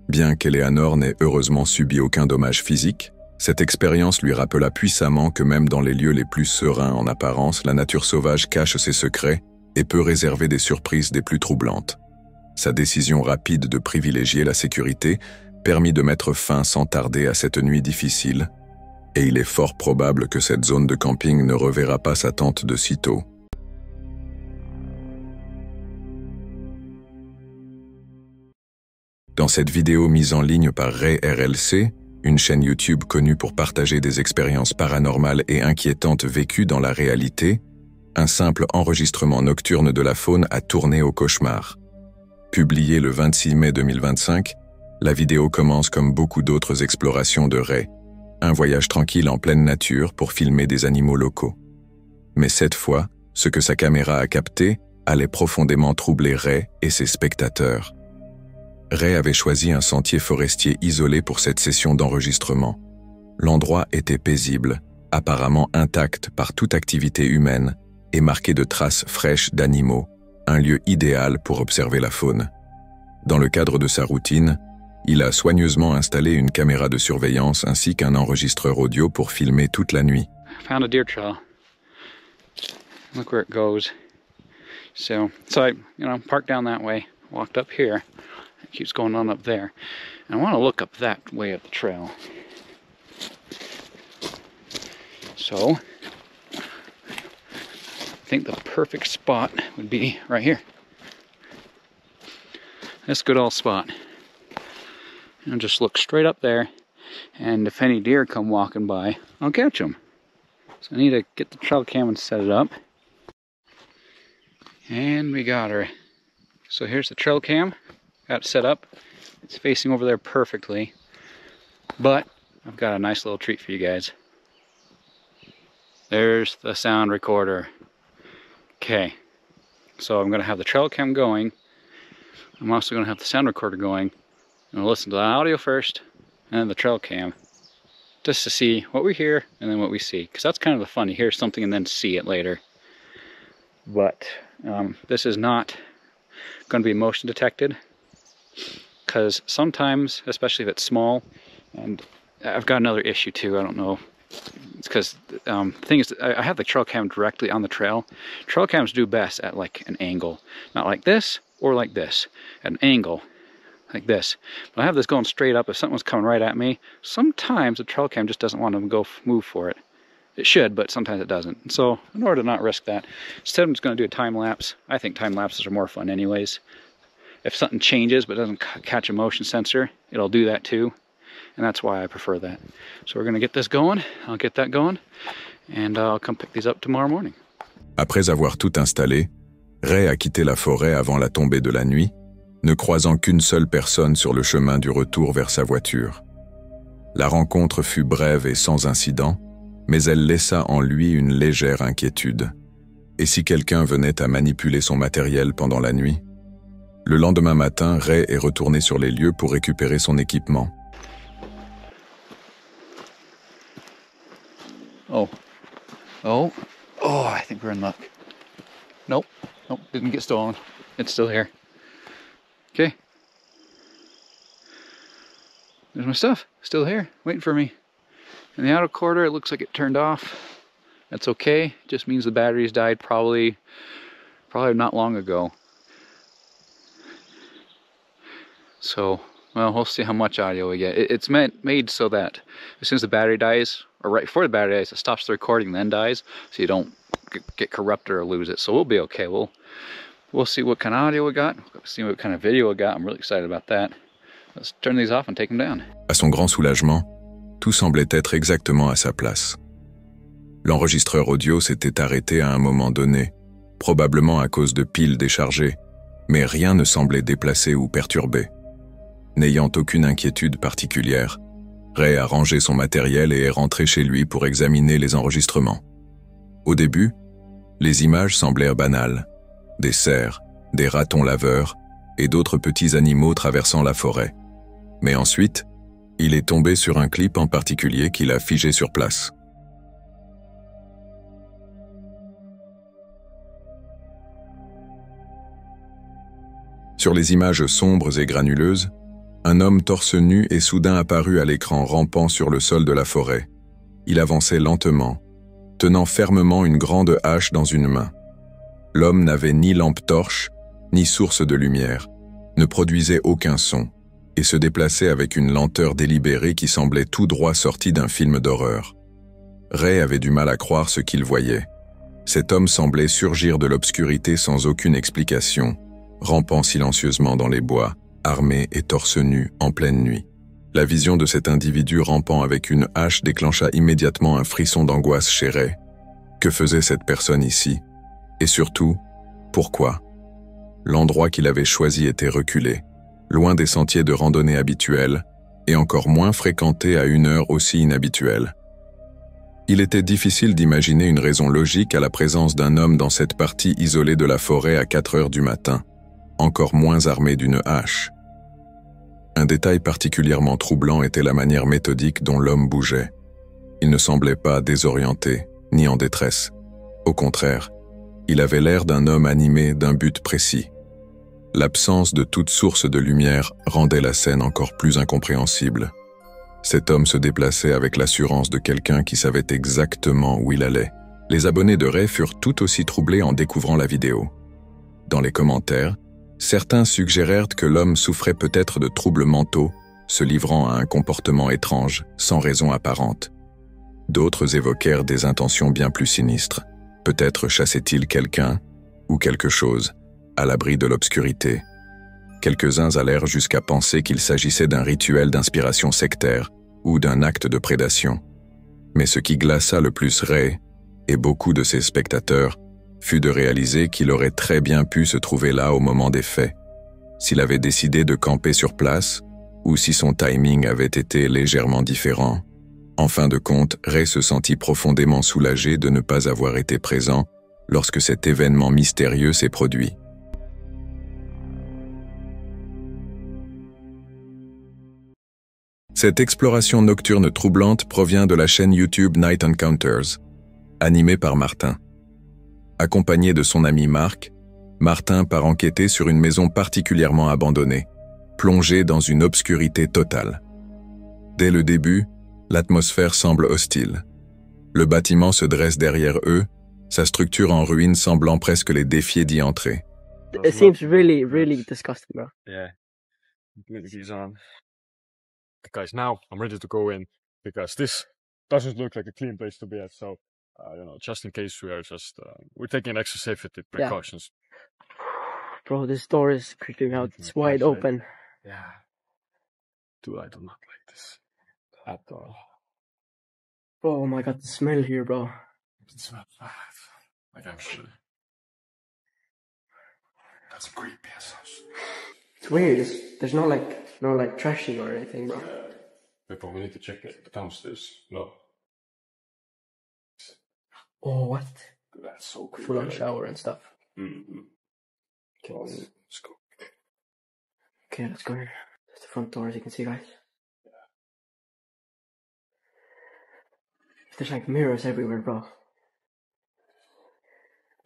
Bien qu'Eleanor n'ait heureusement subi aucun dommage physique, cette expérience lui rappela puissamment que même dans les lieux les plus sereins en apparence, la nature sauvage cache ses secrets et peut réserver des surprises des plus troublantes. Sa décision rapide de privilégier la sécurité permit de mettre fin sans tarder à cette nuit difficile et il est fort probable que cette zone de camping ne reverra pas sa tente de sitôt. Dans cette vidéo mise en ligne par Ray RLC, une chaîne YouTube connue pour partager des expériences paranormales et inquiétantes vécues dans la réalité, un simple enregistrement nocturne de la faune a tourné au cauchemar. Publié le 26 mai 2025, la vidéo commence comme beaucoup d'autres explorations de Ray, un voyage tranquille en pleine nature pour filmer des animaux locaux. Mais cette fois, ce que sa caméra a capté allait profondément troubler Ray et ses spectateurs. Ray avait choisi un sentier forestier isolé pour cette session d'enregistrement. L'endroit était paisible, apparemment intact par toute activité humaine et marqué de traces fraîches d'animaux, un lieu idéal pour observer la faune. Dans le cadre de sa routine, il a soigneusement installé une caméra de surveillance ainsi qu'un enregistreur audio pour filmer toute la nuit. Found a deer trail. Look where it goes. So I, parked down that way, walked up here. It keeps going on up there. And I want to look up that way of the trail. So I think the perfect spot would be right here. This good old spot. And just look straight up there, and if any deer come walking by, I'll catch them. So I need to get the trail cam and set it up. And we got her. So here's the trail cam. Got it set up. It's facing over there perfectly. But I've got a nice little treat for you guys. There's the sound recorder. Okay. So I'm going to have the trail cam going. I'm also going to have the sound recorder going. I'm going to listen to the audio first, and then the trail cam, just to see what we hear and then what we see. Because that's kind of the fun. You hear something and then see it later. But this is not going to be motion detected. Because sometimes, especially if it's small, and I've got another issue too, I don't know. It's because the thing is, I have the trail cam directly on the trail. Trail cams do best at like an angle. Not like this or like this. At an angle. Like this. But I have this going straight up. If something's coming right at me, sometimes the trail cam just doesn't want to move for it. It should, but sometimes it doesn't. And so in order to not risk that, instead I'm just going to do a time lapse. I think time lapses are more fun anyways. If something changes but doesn't catch a motion sensor, it'll do that too. And that's why I prefer that. So we're going to get this going. I'll get that going. And I'll come pick these up tomorrow morning. Après avoir tout installé, Ray a quitté la forêt avant la tombée de la nuit, ne croisant qu'une seule personne sur le chemin du retour vers sa voiture. La rencontre fut brève et sans incident, mais elle laissa en lui une légère inquiétude. Et si quelqu'un venait à manipuler son matériel pendant la nuit? Le lendemain matin, Ray est retourné sur les lieux pour récupérer son équipement. Oh, I think we're in luck. Nope, didn't get stolen. It's still here. Okay. There's my stuff, still here, waiting for me. In the outer quarter, it looks like it turned off. That's okay, just means the batteries died probably not long ago. So, well, we'll see how much audio we get. It's made so that as soon as the battery dies, or right before the battery dies, it stops the recording, then dies, so you don't get corrupted or lose it. So we'll be okay. We'll see what kind of audio we got, see what kind of video we got. I'm really excited about that. Let's turn these off and take them down. À son grand soulagement, tout semblait être exactement à sa place. L'enregistreur audio s'était arrêté à un moment donné, probablement à cause de piles déchargées, mais rien ne semblait déplacé ou perturbé. N'ayant aucune inquiétude particulière, Ray a rangé son matériel et est rentré chez lui pour examiner les enregistrements. Au début, les images semblèrent banales. Des cerfs, des ratons laveurs et d'autres petits animaux traversant la forêt. Mais ensuite, il est tombé sur un clip en particulier qu'il a figé sur place. Sur les images sombres et granuleuses, un homme torse nu est soudain apparu à l'écran rampant sur le sol de la forêt. Il avançait lentement, tenant fermement une grande hache dans une main. L'homme n'avait ni lampe torche, ni source de lumière, ne produisait aucun son, et se déplaçait avec une lenteur délibérée qui semblait tout droit sortie d'un film d'horreur. Ray avait du mal à croire ce qu'il voyait. Cet homme semblait surgir de l'obscurité sans aucune explication, rampant silencieusement dans les bois, armé et torse nu en pleine nuit. La vision de cet individu rampant avec une hache déclencha immédiatement un frisson d'angoisse chez Ray. Que faisait cette personne ici? Et surtout, pourquoi? L'endroit qu'il avait choisi était reculé, loin des sentiers de randonnée habituels, et encore moins fréquenté à une heure aussi inhabituelle. Il était difficile d'imaginer une raison logique à la présence d'un homme dans cette partie isolée de la forêt à 4 heures du matin, encore moins armé d'une hache. Un détail particulièrement troublant était la manière méthodique dont l'homme bougeait. Il ne semblait pas désorienté, ni en détresse. Au contraire, il avait l'air d'un homme animé d'un but précis. L'absence de toute source de lumière rendait la scène encore plus incompréhensible. Cet homme se déplaçait avec l'assurance de quelqu'un qui savait exactement où il allait. Les abonnés de Ray furent tout aussi troublés en découvrant la vidéo. Dans les commentaires, certains suggérèrent que l'homme souffrait peut-être de troubles mentaux, se livrant à un comportement étrange, sans raison apparente. D'autres évoquèrent des intentions bien plus sinistres. Peut-être chassait-il quelqu'un, ou quelque chose, à l'abri de l'obscurité. Quelques-uns allèrent jusqu'à penser qu'il s'agissait d'un rituel d'inspiration sectaire ou d'un acte de prédation. Mais ce qui glaça le plus Ray, et beaucoup de ses spectateurs, fut de réaliser qu'il aurait très bien pu se trouver là au moment des faits, s'il avait décidé de camper sur place, ou si son timing avait été légèrement différent. En fin de compte, Ray se sentit profondément soulagé de ne pas avoir été présent lorsque cet événement mystérieux s'est produit. Cette exploration nocturne troublante provient de la chaîne YouTube Night Rencontres, animée par Martin. Accompagné de son ami Marc, Martin part enquêter sur une maison particulièrement abandonnée, plongée dans une obscurité totale. Dès le début, l'atmosphère semble hostile. Le bâtiment se dresse derrière eux, sa structure en ruine semblant presque les défier d'y entrer. It seems really, really disgusting, bro. Yeah. He's on. Guys, now I'm ready to go in because this doesn't look like a clean place to be at. So, just in case we're taking extra safety precautions. Yeah. Bro, this door is creeping out. It's wide open. Yeah. Dude, I do not like this at all. Bro, oh my god, the smell here, bro. It's not bad. Like, actually. That's a creepy ass house. It's weird. There's no trashing or anything, bro. We probably need to check it downstairs. No. Oh, what? That's so creepy. Full on shower and stuff. Mm-hmm. Okay, let's go. Okay, let's go here. There's the front door, as you can see, guys. Yeah. There's like mirrors everywhere, bro.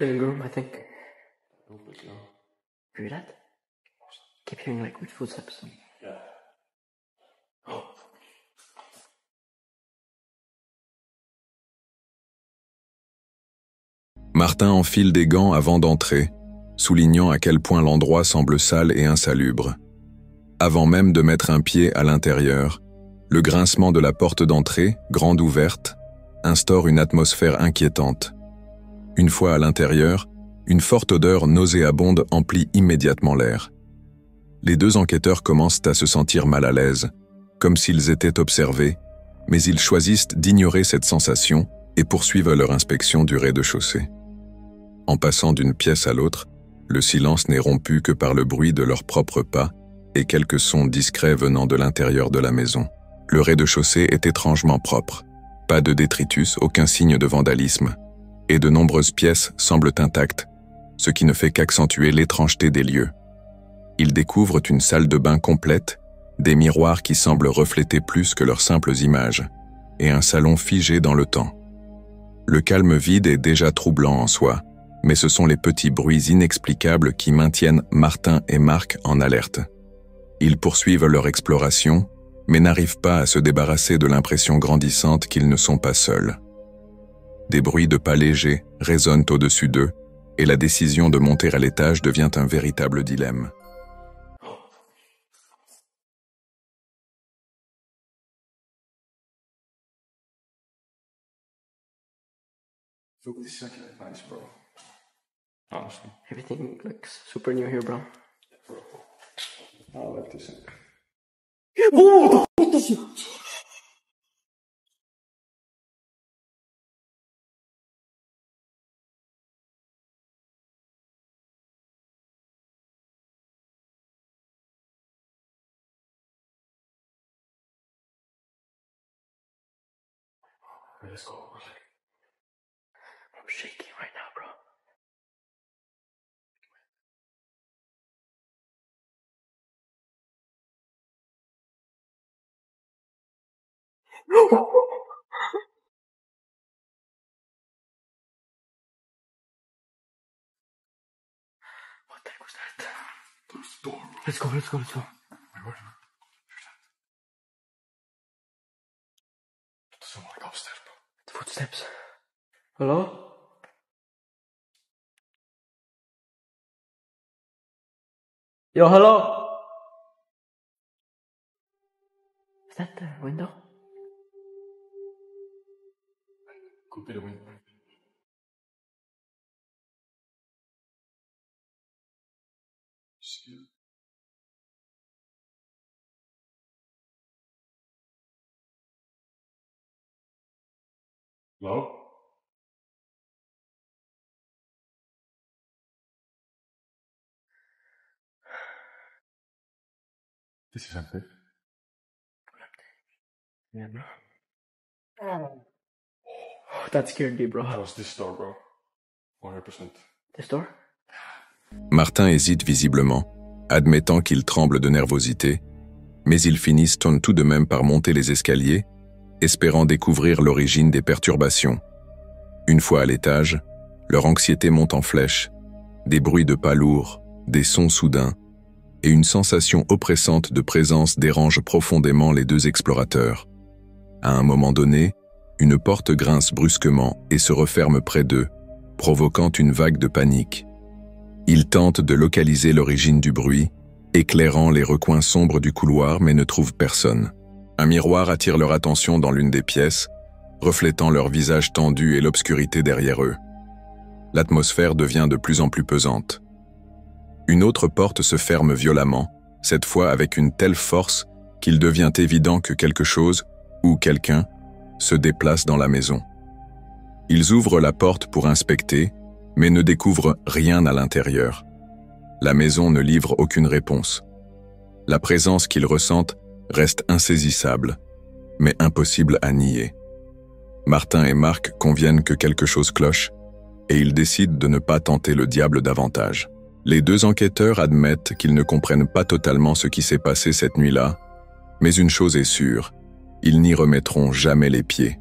Living room, I think. Hear that? Keep hearing like with footsteps. Yeah. Oh. Martin enfile des gants avant d'entrer, soulignant à quel point l'endroit semble sale et insalubre. Avant même de mettre un pied à l'intérieur, le grincement de la porte d'entrée, grande ouverte, instaure une atmosphère inquiétante. Une fois à l'intérieur, une forte odeur nauséabonde emplit immédiatement l'air. Les deux enquêteurs commencent à se sentir mal à l'aise, comme s'ils étaient observés, mais ils choisissent d'ignorer cette sensation et poursuivent leur inspection du rez-de-chaussée. En passant d'une pièce à l'autre, le silence n'est rompu que par le bruit de leurs propres pas et quelques sons discrets venant de l'intérieur de la maison. Le rez-de-chaussée est étrangement propre. Pas de détritus, aucun signe de vandalisme. Et de nombreuses pièces semblent intactes, ce qui ne fait qu'accentuer l'étrangeté des lieux. Ils découvrent une salle de bain complète, des miroirs qui semblent refléter plus que leurs simples images, et un salon figé dans le temps. Le calme vide est déjà troublant en soi, mais ce sont les petits bruits inexplicables qui maintiennent Martin et Marc en alerte. Ils poursuivent leur exploration, mais n'arrivent pas à se débarrasser de l'impression grandissante qu'ils ne sont pas seuls. Des bruits de pas légers résonnent au-dessus d'eux, et la décision de monter à l'étage devient un véritable dilemme. Look, this is actually nice, bro. Honestly. Everything looks super new here, bro. I like this. Oh, what the fuck? Let's go. I'm shaking right now, bro. What the heck was that? Close the door. Let's go. Wait, what? Someone like upstairs, bro. The footsteps. Hello? Yo, hello? Is that the window? Could be the window. See? Hello? This is empty. Yeah, bro. Oh, that scared me, bro. That was this door, bro. 100%. This door? Martin hésite visiblement, admettant qu'il tremble de nervosité, mais ils finissent tout de même par monter les escaliers, espérant découvrir l'origine des perturbations. Une fois à l'étage, leur anxiété monte en flèche, des bruits de pas lourds, des sons soudains, et une sensation oppressante de présence dérange profondément les deux explorateurs. À un moment donné, une porte grince brusquement et se referme près d'eux, provoquant une vague de panique. Ils tentent de localiser l'origine du bruit, éclairant les recoins sombres du couloir mais ne trouvent personne. Un miroir attire leur attention dans l'une des pièces, reflétant leur visage tendu et l'obscurité derrière eux. L'atmosphère devient de plus en plus pesante. Une autre porte se ferme violemment, cette fois avec une telle force qu'il devient évident que quelque chose, ou quelqu'un, se déplace dans la maison. Ils ouvrent la porte pour inspecter, mais ne découvrent rien à l'intérieur. La maison ne livre aucune réponse. La présence qu'ils ressentent reste insaisissable, mais impossible à nier. Martin et Marc conviennent que quelque chose cloche, et ils décident de ne pas tenter le diable davantage. Les deux enquêteurs admettent qu'ils ne comprennent pas totalement ce qui s'est passé cette nuit-là, mais une chose est sûre, ils n'y remettront jamais les pieds.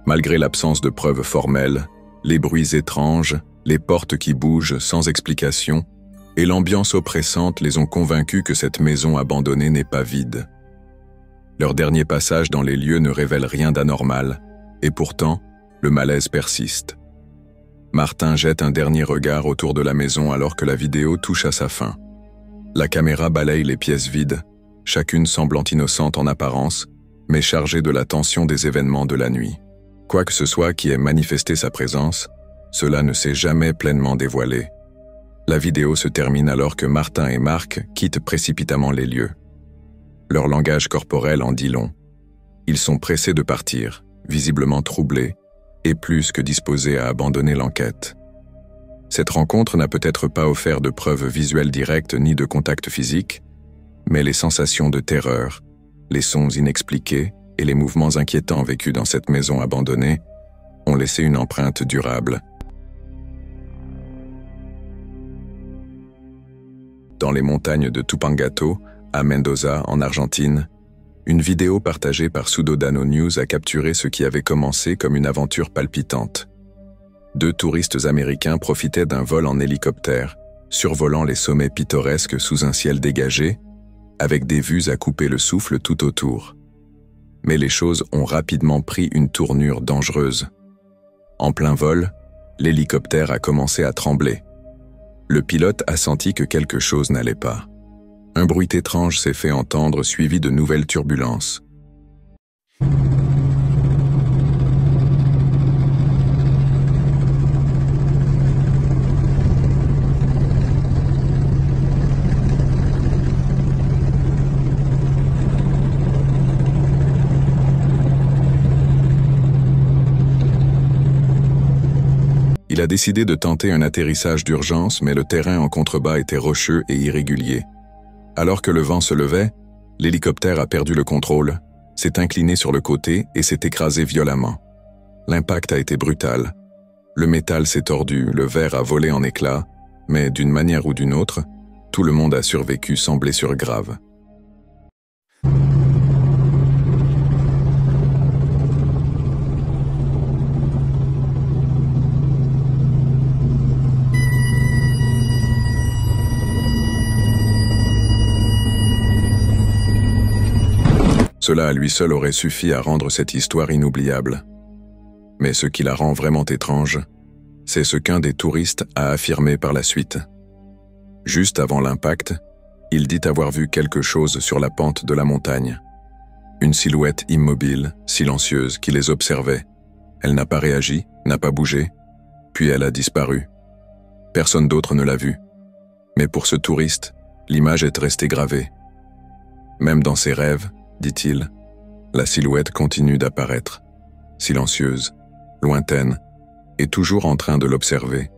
Malgré l'absence de preuves formelles, les bruits étranges, les portes qui bougent sans explication, et l'ambiance oppressante les ont convaincus que cette maison abandonnée n'est pas vide. Leur dernier passage dans les lieux ne révèle rien d'anormal, et pourtant, le malaise persiste. Martin jette un dernier regard autour de la maison alors que la vidéo touche à sa fin. La caméra balaye les pièces vides, chacune semblant innocente en apparence, mais chargée de la tension des événements de la nuit. Quoi que ce soit qui ait manifesté sa présence, cela ne s'est jamais pleinement dévoilé. La vidéo se termine alors que Martin et Marc quittent précipitamment les lieux. Leur langage corporel en dit long. Ils sont pressés de partir, visiblement troublés, et plus que disposés à abandonner l'enquête. Cette rencontre n'a peut-être pas offert de preuves visuelles directes ni de contact physique, mais les sensations de terreur, les sons inexpliqués et les mouvements inquiétants vécus dans cette maison abandonnée ont laissé une empreinte durable. Dans les montagnes de Tupangato, à Mendoza, en Argentine, une vidéo partagée par Pseudodano News a capturé ce qui avait commencé comme une aventure palpitante. Deux touristes américains profitaient d'un vol en hélicoptère, survolant les sommets pittoresques sous un ciel dégagé, avec des vues à couper le souffle tout autour. Mais les choses ont rapidement pris une tournure dangereuse. En plein vol, l'hélicoptère a commencé à trembler. Le pilote a senti que quelque chose n'allait pas. Un bruit étrange s'est fait entendre, suivi de nouvelles turbulences. Il a décidé de tenter un atterrissage d'urgence, mais le terrain en contrebas était rocheux et irrégulier. Alors que le vent se levait, l'hélicoptère a perdu le contrôle, s'est incliné sur le côté et s'est écrasé violemment. L'impact a été brutal. Le métal s'est tordu, le verre a volé en éclats, mais d'une manière ou d'une autre, tout le monde a survécu sans blessure grave. Cela à lui seul aurait suffi à rendre cette histoire inoubliable. Mais ce qui la rend vraiment étrange, c'est ce qu'un des touristes a affirmé par la suite. Juste avant l'impact, il dit avoir vu quelque chose sur la pente de la montagne. Une silhouette immobile, silencieuse, qui les observait. Elle n'a pas réagi, n'a pas bougé, puis elle a disparu. Personne d'autre ne l'a vue. Mais pour ce touriste, l'image est restée gravée. Même dans ses rêves, dit-il, la silhouette continue d'apparaître, silencieuse, lointaine, et toujours en train de l'observer,